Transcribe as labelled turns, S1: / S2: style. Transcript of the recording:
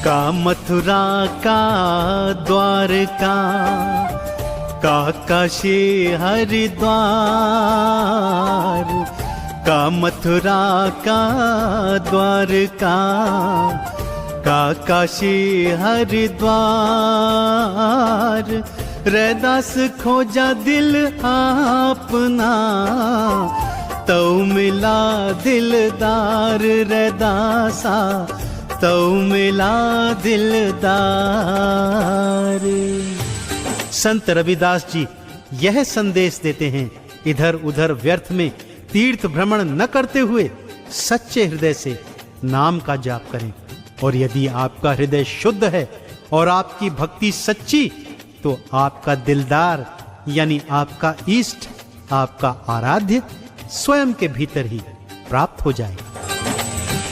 S1: का मथुरा का द्वारका, का काशी हरिद्वार, का मथुरा का द्वारका, का काशी हरिद्वार। रैदास खोजा दिल आपना, तो मिला दिलदार रैदासा, तो मिला दिलदार। संत रविदास जी यह संदेश देते हैं, इधर उधर व्यर्थ में तीर्थ भ्रमण न करते हुए सच्चे हृदय से नाम का जाप करें। और यदि आपका हृदय शुद्ध है और आपकी भक्ति सच्ची, तो आपका दिलदार यानी आपका इष्ट, आपका आराध्य स्वयं के भीतर ही प्राप्त हो जाए।